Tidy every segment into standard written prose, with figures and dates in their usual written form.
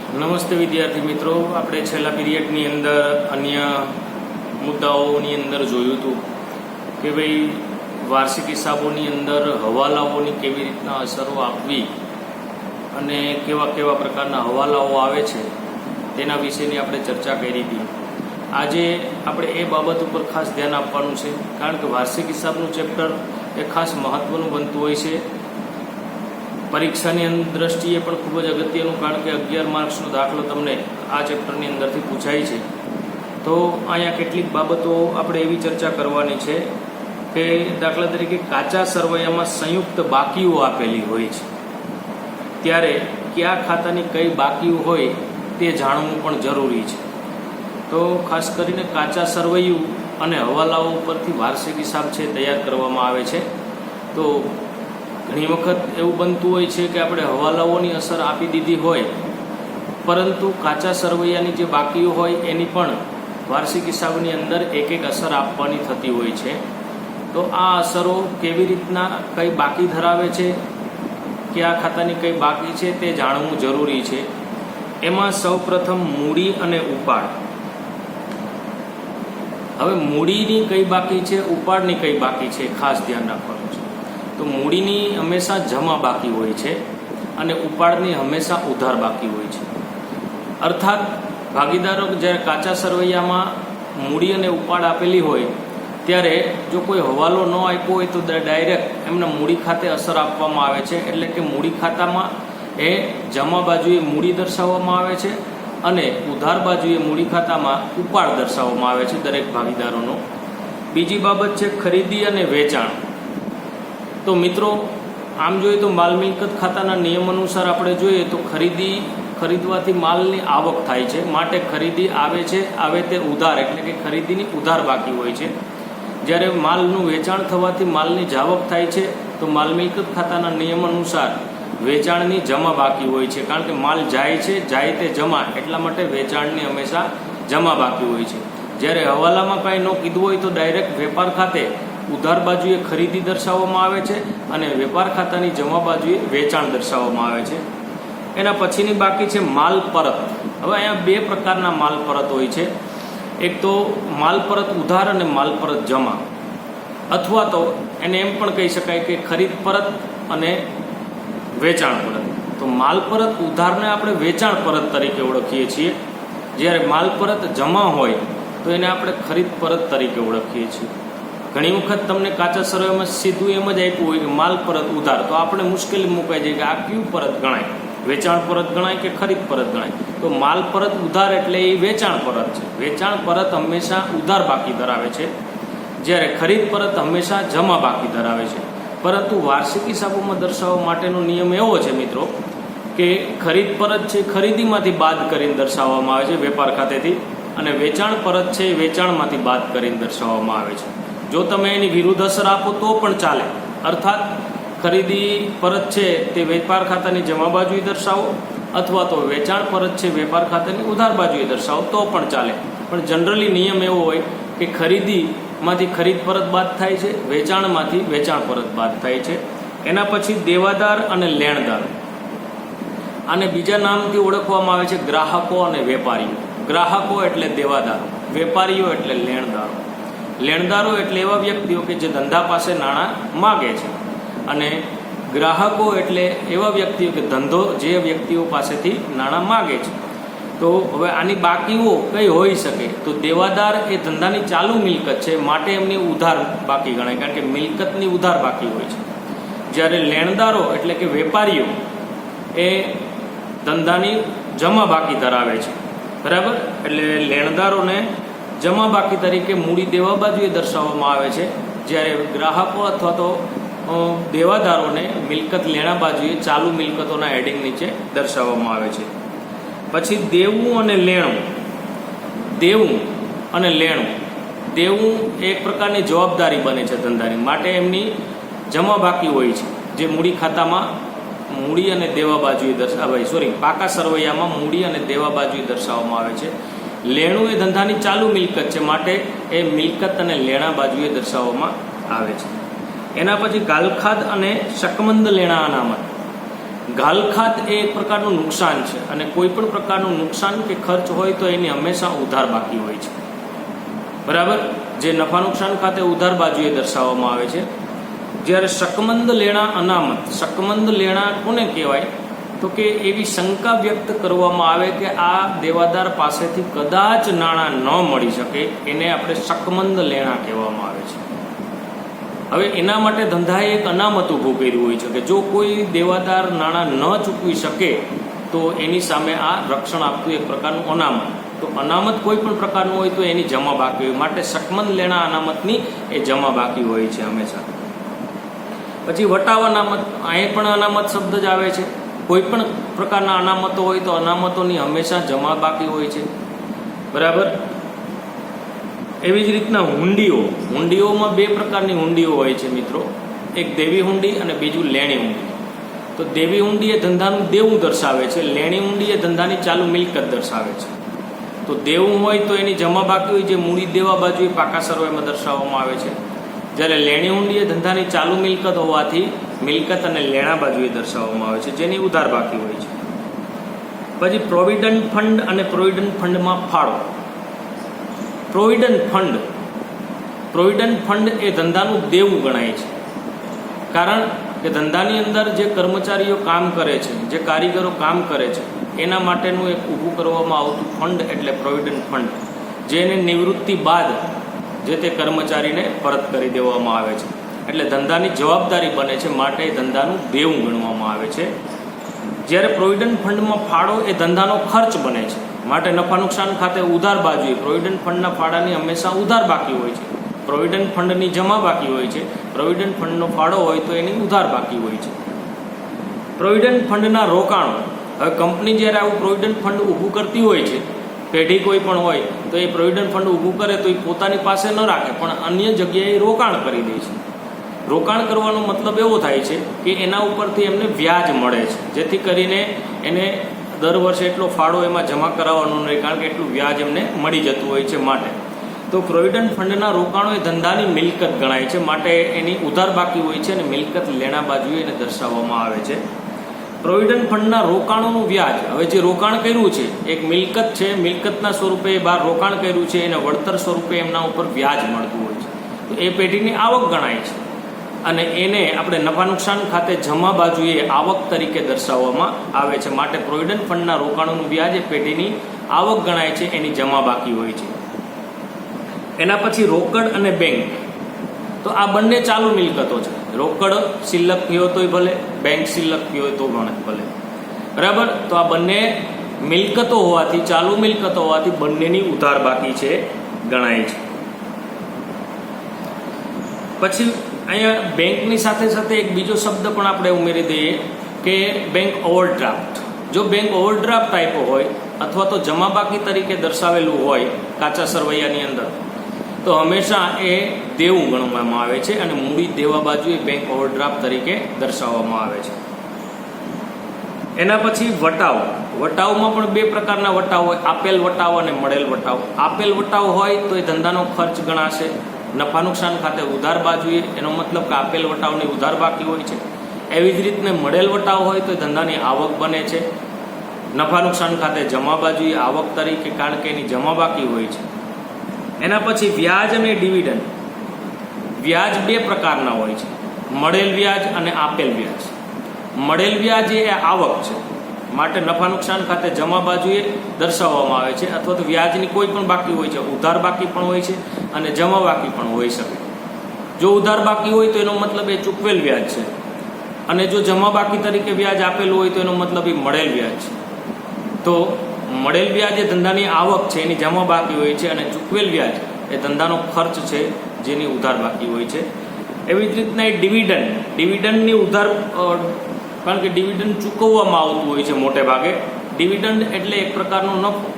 નમસ્તે વિદ્યાર્થી મિત્રો, આપણે છેલ્લા પીરિયડની અંદર અન્ય મુદ્દાઓની અંદર જોયું હતું કે ભાઈ વાર્ષિક હિસાબોની અંદર હવાલાઓની કેવી રીતના અસરો આપવી અને કેવા કેવા પ્રકારના હવાલાઓ આવે છે તેના વિશેની આપણે ચર્ચા કરી હતી. આજે આપણે એ બાબત ઉપર ખાસ ધ્યાન આપવાનું છે, કારણ કે વાર્ષિક હિસાબનું ચેપ્ટર એ ખાસ મહત્ત્વનું બનતું હોય છે. પરીક્ષાની દ્રષ્ટિએ પણ ખૂબ જ અગત્યનું, કારણ કે 11 માર્ક્સનો દાખલો તમને આ ચેપ્ટરની અંદરથી પૂછાય છે. તો અહીંયા કેટલીક બાબતો આપણે એવી ચર્ચા કરવાની છે કે દાખલા તરીકે કાચા સરવૈયામાં સંયુક્ત બાકીઓ આપેલી હોય છે, ત્યારે કયા ખાતાની કઈ બાકીઓ હોય તે જાણવું પણ જરૂરી છે. તો ખાસ કરીને કાચા સરવૈયું અને હવાલાઓ ઉપરથી વાર્ષિક હિસાબ છે તૈયાર કરવામાં આવે છે. તો ઘણી વખત એવું બનતું હોય છે કે આપણે હવાલાઓની અસર આપી દીધી હોય, પરંતુ કાચા સરવૈયાની જે બાકીઓ હોય એની પણ વાર્ષિક હિસાબની અંદર એક એક અસર આપવાની થતી હોય છે. તો આ અસરો કેવી રીતના કઈ બાકી ધરાવે છે, કયા ખાતાની કઈ બાકી છે તે જાણવું જરૂરી છે. એમાં સૌપ્રથમ મૂડી અને ઉપાડ. હવે મૂડીની કઈ બાકી છે, ઉપાડની કઈ બાકી છે, ખાસ ધ્યાન રાખવાનું છે. તો મૂડીની હંમેશા જમા બાકી હોય છે અને ઉપાડની હંમેશા ઉધાર બાકી હોય છે. અર્થાત ભાગીદારો જ્યારે કાચા સરવૈયામાં મૂડી અને ઉપાડ આપેલી હોય ત્યારે જો કોઈ હવાલો ન આપ્યો હોય તો ડાયરેક્ટ એમના મૂડી ખાતે અસર આપવામાં આવે છે. એટલે કે મૂડી ખાતામાં એ જમા બાજુએ મૂડી દર્શાવવામાં આવે છે અને ઉધાર બાજુએ મૂડી ખાતામાં ઉપાડ દર્શાવવામાં આવે છે દરેક ભાગીદારોનો. બીજી બાબત છે ખરીદી અને વેચાણ. તો મિત્રો, આમ જોઈએ તો માલ મિલકત ખાતાના નિયમ અનુસાર આપણે જોઈએ તો ખરીદવાથી માલની આવક થાય છે, માટે ખરીદી આવે તે ઉધાર, એટલે કે ખરીદીની ઉધાર બાકી હોય છે. જ્યારે માલનું વેચાણ થવાથી માલની જાવક થાય છે તો માલ મિલકત ખાતાના નિયમ અનુસાર વેચાણની જમા બાકી હોય છે, કારણ કે માલ જાય તે જમા, એટલા માટે વેચાણની હંમેશા જમા બાકી હોય છે. જ્યારે હવાલામાં કાંઈ ન કીધું હોય તો ડાયરેક્ટ વેપાર ખાતે ઉધાર બાજુએ ખરીદી દર્શાવવામાં આવે છે અને વેપાર ખાતાની જમા બાજુએ વેચાણ દર્શાવવામાં આવે છે. એના પછીની બાકી છે માલ પરત. હવે અહીંયા બે પ્રકારના માલ પરત હોય છે. એક તો માલ પરત ઉધાર અને માલ પરત જમા, અથવા તો એને એમ પણ કહી શકાય કે ખરીદ પરત અને વેચાણ પરત. તો માલ પરત ઉધારને આપણે વેચાણ પરત તરીકે ઓળખીએ છીએ, જ્યારે માલ પરત જમા હોય તો એને આપણે ખરીદ પરત તરીકે ઓળખીએ છીએ. ઘણી વખત તમને કાચા સરવૈયામાં સીધું એમ જ આપ્યું હોય કે માલ પરત ઉધાર, તો આપણે મુશ્કેલી મુકાઈ જાય કે આ કયું પરત ગણાય, વેચાણ પરત ગણાય કે ખરીદ પરત ગણાય. તો માલ પરત ઉધાર એટલે એ વેચાણ પરત છે. વેચાણ પરત હંમેશા ઉધાર બાકી ધરાવે છે, જ્યારે ખરીદ પરત હંમેશા જમા બાકી ધરાવે છે. પરંતુ વાર્ષિક હિસાબોમાં દર્શાવવા માટેનો નિયમ એવો છે મિત્રો કે ખરીદ પરત છે ખરીદીમાંથી બાદ કરીને દર્શાવવામાં આવે છે વેપાર ખાતેથી, અને વેચાણ પરત છે એ વેચાણમાંથી બાદ કરીને દર્શાવવામાં આવે છે. જો તમે એની વિરુદ્ધ અસર આપો તો પણ ચાલે. અર્થાત ખરીદી પરત છે તે વેપાર ખાતાની જમા બાજુએ દર્શાવો, અથવા તો વેચાણ પરત છે વેપાર ખાતાની ઉધાર બાજુએ દર્શાવો તો પણ ચાલે. પણ જનરલી નિયમ એવો હોય કે ખરીદીમાંથી ખરીદ પરત બાદ થાય છે, વેચાણમાંથી વેચાણ પરત બાદ થાય છે. એના પછી દેવાદાર અને લેણદાર. આને બીજા નામથી ઓળખવામાં આવે છે ગ્રાહકો અને વેપારીઓ. ગ્રાહકો એટલે દેવાદારો, વેપારીઓ એટલે લેણદારો. લેણદારો એટલે એવા વ્યક્તિઓ કે જે ધંધા પાસે નાણાં માગે છે, અને ગ્રાહકો એટલે એવા વ્યક્તિઓ કે ધંધો જે વ્યક્તિઓ પાસેથી નાણાં માગે છે. તો હવે આની બાકીઓ કઈ હોઈ શકે? તો દેવાદાર એ ધંધાની ચાલુ મિલકત છે, માટે એમની ઉધાર બાકી ગણાય, કારણ કે મિલકતની ઉધાર બાકી હોય છે. જ્યારે લેણદારો એટલે કે વેપારીઓ એ ધંધાની જમા બાકી ધરાવે છે, બરાબર. એટલે લેણદારોને જમા બાકી તરીકે મૂડી દેવા બાજુએ દર્શાવવામાં આવે છે, જ્યારે ગ્રાહકો અથવા તો દેવાદારોને મિલકત લેણા બાજુએ ચાલુ મિલકતોના હેડિંગ નીચે દર્શાવવામાં આવે છે. પછી દેવું અને લેણું. દેવું અને લેણું. દેવું એક પ્રકારની જવાબદારી બને છે ધંધાની, માટે એમની જમા બાકી હોય છે, જે મૂડી ખાતામાં મૂડી અને દેવા બાજુએ પાકા સરવૈયામાં મૂડી અને દેવા બાજુએ દર્શાવવામાં આવે છે. લેણું એ ધંધાની ચાલુ મિલકત છે, માટે એ મિલકત અને લેણા બાજુએ દર્શાવવામાં આવે છે. એના પછી ગાલખાદ અને શકમંદ લેણા અનામત. ઘાલખાત એ એક પ્રકારનું નુકસાન છે અને કોઈ પણ પ્રકારનું નુકસાન કે ખર્ચ હોય તો એની હંમેશા ઉધાર બાકી હોય છે, બરાબર. જે નફા નુકસાન ખાતે ઉધાર બાજુએ દર્શાવવામાં આવે છે. જ્યારે શકમંદ લેણા અનામત, શકમંદ લેણા કોને કહેવાય તો કે એવી શંકા વ્યક્ત કરવામાં આવે કે આ દેવાદાર પાસેથી કદાચ નાણાં ન મળી શકે, એને આપણે શકમંદ લેણા કહેવામાં આવે છે. હવે એના માટે ધંધાએ એક અનામત ઊભું કર્યું હોય છે કે જો કોઈ દેવાદાર નાણાં ન ચૂકવી શકે તો એની સામે આ રક્ષણ આપતું એક પ્રકારનું અનામત. તો અનામત કોઈ પણ પ્રકારનું હોય તો એની જમા બાકી હોય, માટે શકમંદ લેણા અનામતની એ જમા બાકી હોય છે હંમેશા. પછી વટાવ અનામત, અહીં પણ અનામત શબ્દ જ આવે છે. કોઈ પણ પ્રકારના અનામતો હોય તો અનામતોની હંમેશા જમા બાકી હોય છે, બરાબર. એવી જ રીતના હુંડીઓ, હુંડીઓમાં બે પ્રકારની હુંડીઓ હોય છે મિત્રો, એક દેવી હુંડી અને બીજું લેણી હુંડી. તો દેવી હુંડી એ ધંધાનું દેવું દર્શાવે છે, લેણી હુંડી એ ધંધાની ચાલુ મિલકત દર્શાવે છે. તો દેવું હોય તો એની જમા બાકી હોય, જે મૂડી દેવા બાજુએ પાકા સરવાળામાં દર્શાવવામાં આવે છે. જ્યારે લેણી હુંડી એ ધંધાની ચાલુ મિલકત હોવાથી મિલકત અને લેણા બાજુએ દર્શાવવામાં આવે છે, જેની ઉધાર બાકી હોય છે. પછી પ્રોવિડન્ટ ફંડ અને પ્રોવિડન્ટ ફંડમાં ફાળો. પ્રોવિડન્ટ ફંડ એ ધંધાનું દેવું ગણાય છે, કારણ કે ધંધાની અંદર જે કર્મચારીઓ કામ કરે છે, જે કારીગરો કામ કરે છે, એના માટેનું એક ઊભું કરવામાં આવતું ફંડ એટલે પ્રોવિડન્ટ ફંડ, જેને નિવૃત્તિ બાદ જે તે કર્મચારીને પરત કરી દેવામાં આવે છે. એટલે ધંધાની જવાબદારી બને છે, માટે એ ધંધાનું દેવું ગણવામાં આવે છે. જ્યારે પ્રોવિડન્ટ ફંડમાં ફાળો એ ધંધાનો ખર્ચ બને છે, માટે નફા નુકસાન ખાતે ઉધાર બાજુએ પ્રોવિડન્ટ ફંડના ફાળાની હંમેશા ઉધાર બાકી હોય છે. પ્રોવિડન્ટ ફંડની જમા બાકી હોય છે, પ્રોવિડન્ટ ફંડનો ફાળો હોય તો એની ઉધાર બાકી હોય છે. પ્રોવિડન્ટ ફંડના રોકાણો. હવે કંપની જ્યારે આવું પ્રોવિડન્ટ ફંડ ઊભું કરતી હોય છે, પેઢી કોઈ પણ હોય તો એ પ્રોવિડન્ટ ફંડ ઊભું કરે તો એ પોતાની પાસે ન રાખે, પણ અન્ય જગ્યાએ રોકાણ કરી દે છે. રોકાણ કરવાનો મતલબ એવો થાય છે કે એના ઉપરથી એમને વ્યાજ મળે છે, જેથી કરીને એને દર વર્ષે એટલો ફાળો એમાં જમા કરાવવાનો નહીં, કારણ કે એટલું વ્યાજ એમને મળી જતું હોય છે. માટે તો પ્રોવિડન્ટ ફંડના રોકાણો એ ધંધાની મિલકત ગણાય છે, માટે એની ઉધાર બાકી હોય છે અને મિલકત લેણા બાજુએ એને દર્શાવવામાં આવે છે. પ્રોવિડન્ટ ફંડના રોકાણોનું વ્યાજ. હવે જે રોકાણ કર્યું છે, એક મિલકત છે, મિલકતના સ્વરૂપે બહાર રોકાણ કર્યું છે, એને વળતર સ્વરૂપે એમના ઉપર વ્યાજ મળતું હોય છે, તો એ પેઢીની આવક ગણાય છે અને એને આપણે નફા નુકસાન ખાતે જમા બાજુએ આવક તરીકે દર્શાવવામાં આવે છે. માટે પ્રોવિડન્ટ ફંડના રોકાણોનું વ્યાજ એ પેઢીની આવક ગણાય છે, એની જમા બાકી હોય છે. એના પછી રોકડ અને બેંક. તો આ બંને ચાલુ મિલકતો છે. રોકડ શિલ્લક થયો તોય ભલે, બેંક શિલ્લક થયો હોય તો પણ ભલે, બરાબર. તો આ બંને મિલકતો હોવાથી, ચાલુ મિલકતો હોવાથી બંનેની ઉધાર બાકી છે ગણાય છે. પછી અહીંયા બેંકની સાથે સાથે એક બીજો શબ્દ પણ આપણે ઉમેરી દઈએ કે બેંક ઓવરડ્રાફ્ટ. જો બેંક ઓવરડ્રાફ્ટ આપ્યો હોય અથવા તો જમા બાકી તરીકે દર્શાવેલું હોય કાચા સરવૈયાની અંદર, તો હંમેશા એ દેવું ગણવામાં આવે છે અને મૂડી દેવા બાજુએ બેંક ઓવરડ્રાફ્ટ તરીકે દર્શાવવામાં આવે છે. એના પછી વટાવ. વટાવમાં પણ બે પ્રકારના વટાવ હોય, આપેલ વટાવ અને મળેલ વટાવ. આપેલ વટાવ હોય તો એ ધંધાનો ખર્ચ ગણાશે, નફા નુકસાન ખાતે ઉધાર બાજુએ, એનો મતલબ કે આપેલ વટાવની ઉધાર બાકી હોય છે. એવી જ રીતને મળેલ વટાવ હોય તો ધંધાની આવક બને છે, નફા નુકસાન ખાતે જમા બાજુએ આવક તરીકે, કારણ કે એની જમા બાકી હોય છે. એના પછી વ્યાજ અને ડિવિડન્ડ. વ્યાજ બે પ્રકારના હોય છે, મળેલ વ્યાજ અને આપેલ વ્યાજ. મળેલ વ્યાજ એ આવક છે, માટે નફા નુકસાન ખાતે જમા બાજુએ દર્શાવવામાં આવે છે, અથવા તો વ્યાજની કોઈ પણ બાકી હોય છે, ઉધાર બાકી પણ હોય છે અને જમા બાકી પણ હોઈ શકે. જો ઉધાર બાકી હોય તો એનો મતલબ એ ચૂકવેલ વ્યાજ છે, અને જો જમા બાકી તરીકે વ્યાજ આપેલું હોય તો એનો મતલબ એ મળેલ વ્યાજ છે. તો મળેલ વ્યાજ એ ધંધાની આવક છે, એની જમા બાકી હોય છે, અને ચૂકવેલ વ્યાજ એ ધંધાનો ખર્ચ છે, જેની ઉધાર બાકી હોય છે. એવી જ રીતના એ ડિવિડન્ડ. ડિવિડન્ડની ઉધાર, કારણ કે ડિવિડન્ડ ચૂકવવામાં આવતું હોય છે મોટે ભાગે. ડિવિડન્ડ એટલે એક પ્રકારનો નફો,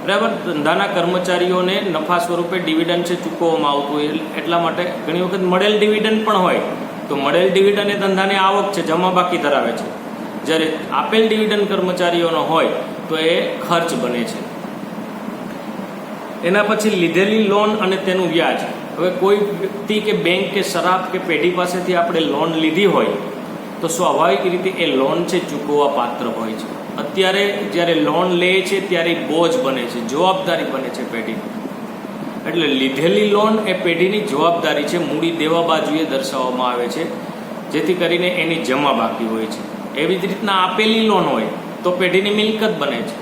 બરાબર. ધંધાના કર્મચારીઓને નફા સ્વરૂપે ડિવિડન્ડ છે ચૂકવવામાં આવતું હોય, એટલા માટે ઘણી વખત મળેલ ડિવિડન્ડ પણ હોય. તો મળેલ ડિવિડન્ડ એ ધંધાની આવક છે, જમા બાકી ધરાવે છે. જ્યારે આપેલ ડિવિડન્ડ કર્મચારીઓનો હોય તો એ ખર્ચ બને છે. એના પછી લીધેલી લોન અને તેનું વ્યાજ. હવે કોઈ વ્યક્તિ કે બેંક કે શરાબ કે પેઢી પાસેથી આપણે લોન લીધી હોય તો સ્વાભાવિક રીતે એ લોન છે ચૂકવવા પાત્ર હોય છે. અત્યારે જ્યારે લોન લે છે ત્યારે બોજ બને છે, જવાબદારી બને છે પેઢીની. એટલે લીધેલી લોન એ પેઢીની જવાબદારી છે, મૂડી દેવા બાજુએ દર્શાવવામાં આવે છે, જેથી કરીને એની જમા બાકી હોય છે. એવી જ રીતના આપેલી લોન હોય તો પેઢીની મિલકત બને છે.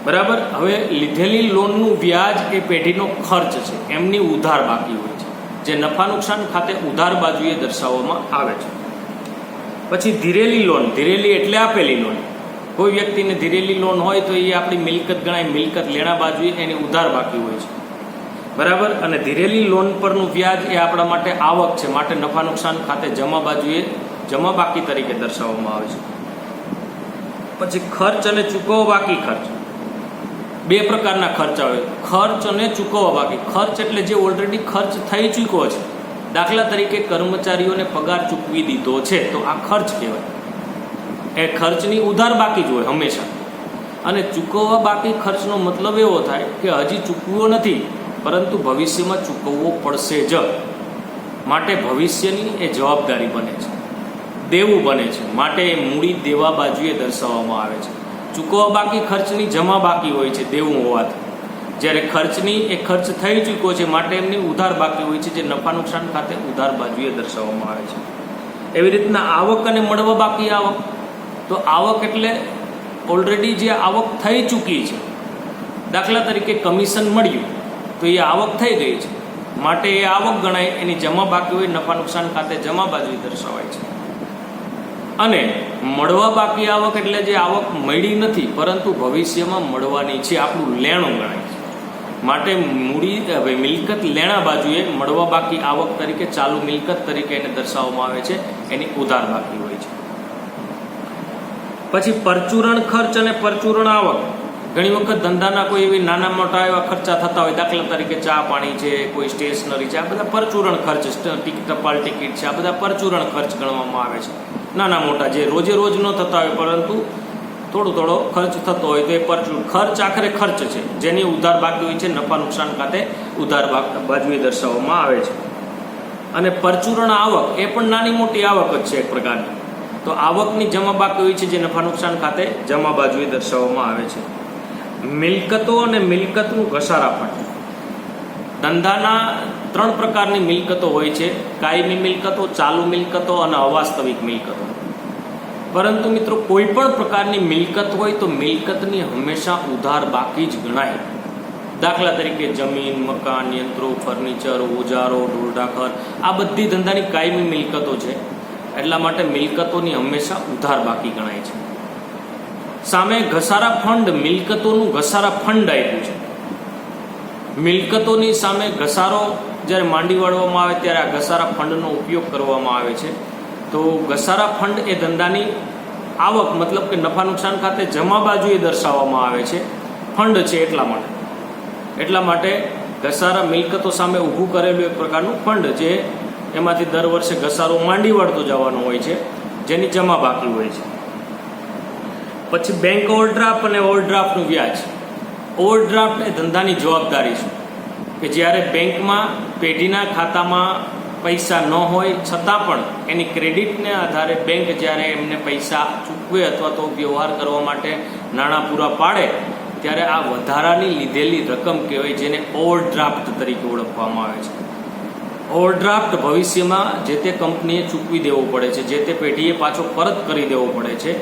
બરાબર. હવે લીધેલી લોનનું વ્યાજ એ પેઢીનો ખર્ચ છે, એમની ઉધાર બાકી હોય છે, જે નફા નુકસાન ખાતે ઉધાર બાજુએ દર્શાવવામાં આવે છે. પછી ધીરેલી લોન, ધીરેલી એટલે આપેલી લોન. કોઈ વ્યક્તિને ધીરેલી લોન હોય તો એ આપણી મિલકત ગણાય, મિલકત લેણા બાજુએ એની ઉધાર બાકી હોય છે. બરાબર. અને ધીરેલી લોન પરનું વ્યાજ એ આપણા માટે આવક છે, માટે નફા નુકસાન ખાતે જમા બાજુએ જમા બાકી તરીકે દર્શાવવામાં આવે છે. પછી ખર્ચ અને ચૂકવવા બાકી ખર્ચ, બે પ્રકારના ખર્ચ આવે. ખર્ચ અને ચૂકવવા બાકી. ખર્ચ એટલે જે ઓલરેડી ખર્ચ થઈ ચૂક્યો છે, દાખલા તરીકે કર્મચારીઓને પગાર ચૂકવી દીધો છે તો આ ખર્ચ કહેવાય. એ ખર્ચની ઉધાર બાકી જ હોય હંમેશા. અને ચૂકવવા બાકી ખર્ચનો મતલબ એવો થાય કે હજી ચૂકવ્યો નથી, પરંતુ ભવિષ્યમાં ચૂકવવો પડશે જ, માટે ભવિષ્યની એ જવાબદારી બને છે, દેવું બને છે, માટે એ મૂડી દેવા બાજુએ દર્શાવવામાં આવે છે. ચૂકવવા બાકી ખર્ચની જમા બાકી હોય છે દેવું હોવાથી, જ્યારે ખર્ચની એ ખર્ચ થઈ ચૂક્યો છે માટે એમની ઉધાર બાકી હોય છે, જે નફા નુકસાન ખાતે ઉધાર બાજુએ દર્શાવવામાં આવે છે. એવી રીતના આવક અને મળવા બાકી આવક. તો આવક એટલે ઓલરેડી જે આવક થઈ ચૂકી છે, દાખલા તરીકે કમિશન મળ્યું તો એ આવક થઈ ગઈ છે, માટે એ આવક ગણાય, એની જમા બાકી હોય, નફા નુકસાન ખાતે જમા બાજુએ દર્શાવાય છે. અને મળવા બાકી આવક એટલે જે આવક મળી નથી પરંતુ ભવિષ્યમાં મળવાની છે, આપણું લેણું ગણાય છે, માટે મૂડી મિલકત લેણા બાજુએ મળવા બાકી આવક તરીકે, ચાલુ મિલકત તરીકે એને દર્શાવવામાં આવે છે, એની ઉધાર બાકી હોય છે. પછી પરચુરણ ખર્ચ અને પરચુરણ આવક. ઘણી વખત ધંધાના કોઈ એવી નાના મોટા એવા ખર્ચા થતા હોય, દાખલા તરીકે ચા પાણી છે, કોઈ સ્ટેશનરી છે, આ બધા પરચુરણ ખર્ચ, ટપાલ ટિકિટ છે, આ બધા પરચુરણ ખર્ચ ગણવામાં આવે છે. નાના મોટા જે રોજે રોજ ન થતા હોય પરંતુ થોડો ખર્ચ થતો હોય તો એ પરચુરણ ખર્ચ આખરે ખર્ચ છે, જેની ઉધાર બાકી હોય છે, નફા નુકસાન ખાતે ઉધાર બાજુએ દર્શાવવામાં આવે છે. અને પરચુરણ આવક એ પણ નાની મોટી આવક જ છે એક પ્રકારની. તો આવકની જમા બાકી હોય છે, જે નફા નુકસાન ખાતે જમા બાજુએ દર્શાવવામાં આવે છે. મિલકતો અને મિલકતનું ઘસારાપણ. ધંધાના 3 પ્રકારની મિલકતો હોય છે: કાયમી મિલકતો, ચાલુ મિલકતો અને અવાસ્તવિક મિલકતો. પરંતુ મિત્રો, કોઈ પણ પ્રકારની મિલકત હોય તો મિલકતની હંમેશા ઉધાર બાકી જ ગણાય. દાખલા તરીકે જમીન, મકાન, યંત્રો, ફર્નિચર, ઓજારો, ઢોરઢાખર, આ બધી ધંધાની કાયમી મિલકતો છે, એટલા માટે મિલકતોની હંમેશા ઉધાર બાકી ગણાય છે. સામે ઘસારા ફંડ, મિલકતોનું ઘસારા ફંડ આપ્યું છે. મિલકતોની સામે ઘસારો જ્યારે માંડી વાળવામાં આવે ત્યારે આ ઘસારા ફંડનો ઉપયોગ કરવામાં આવે છે. તો ઘસારા ફંડ એ ધંધાની આવક, મતલબ કે નફા નુકસાન ખાતે જમા બાજુએ દર્શાવવામાં આવે છે, ફંડ છે એટલા માટે ઘસારા મિલકતો સામે ઊભું કરેલું એક પ્રકારનું ફંડ, જે એમાંથી દર વર્ષે ઘસારો માંડી વાળતો જવાનો હોય છે, જેની જમા બાકી હોય છે. પછી બેંક ઓવરડ્રાફ્ટ અને ઓવરડ્રાફ્ટનું વ્યાજ. ઓવરડ્રાફ્ટ એ ધંધાની જવાબદારી છે કે જ્યારે બેંકમાં પેઢીના ખાતામાં પૈસા ન હોય છતાં પણ એની ક્રેડિટને આધારે બેંક જ્યારે એમને પૈસા ચૂકવે અથવા તો વ્યવહાર કરવા માટે નાણાં પૂરા પાડે ત્યારે આ વધારાની લીધેલી રકમ કહેવાય, જેને ઓવરડ્રાફ્ટ તરીકે ઓળખવામાં આવે છે. ઓવરડ્રાફ્ટ ભવિષ્યમાં જે તે કંપનીએ ચૂકવી દેવો પડે છે, જે તે પેઢીએ પાછો પરત કરી દેવો પડે છે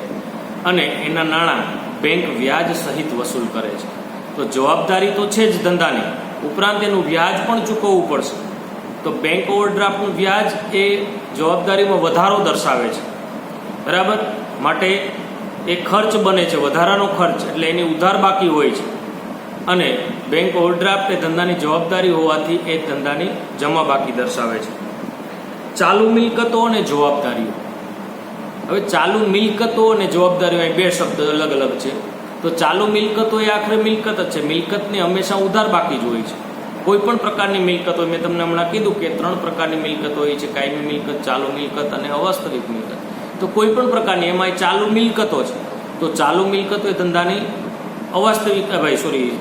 અને એના નાણાં બેંક વ્યાજ સહિત વસૂલ કરે છે. તો જવાબદારી તો છે જ ધંધાની, ઉપરાંત એનું વ્યાજ પણ ચૂકવવું પડશે. તો બેંક ઓવરડ્રાફ્ટનું વ્યાજ એ જવાબદારીમાં વધારો દર્શાવે છે, બરાબર. માટે એ ખર્ચ બને છે, વધારાનો ખર્ચ, એટલે એની ઉધાર બાકી હોય છે. અને બેંક ઓવરડ્રાફ્ટ એ ધંધાની જવાબદારી હોવાથી એ ધંધાની જમા બાકી દર્શાવે છે. ચાલુ મિલકતો અને જવાબદારીઓ. હવે ચાલુ મિલકતો અને જવાબદારીઓ, અહીં 2 શબ્દ અલગ અલગ છે. તો ચાલુ મિલકતો એ આખરે મિલકત જ છે. મિલકતની હંમેશા ઉધાર બાકી જ હોય છે. કોઈ પણ પ્રકારની મિલકત હોય, મેં તમને હમણાં કીધું કે 3 પ્રકારની મિલકત હોય છે: કાયમી મિલકત, ચાલુ મિલકત અને અવાસ્તવિક મિલકત. તો કોઈ પણ પ્રકારની એમાં ચાલુ મિલકતો છે. તો ચાલુ મિલકતો એ ધંધાની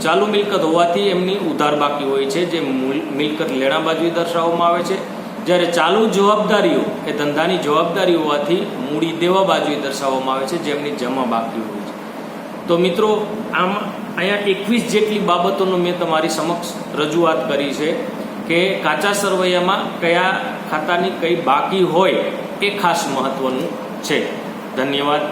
ચાલુ મિલકત હોવાથી એમની ઉધાર બાકી હોય છે, જે મિલકત લેણા બાજુએ દર્શાવવામાં આવે છે. જ્યારે ચાલુ જવાબદારીઓ એ ધંધાની જવાબદારી હોવાથી મૂડી દેવા બાજુએ દર્શાવવામાં આવે છે, જેમની જમા બાકી હોય છે. તો મિત્રો આમ અહીંયા 21 જેટલી બાબતોનો મેં તમારી સમક્ષ રજૂઆત કરી છે કે કાચા સરવૈયામાં કયા ખાતાની કઈ બાકી હોય એ ખાસ મહત્વનું છે. ધન્યવાદ.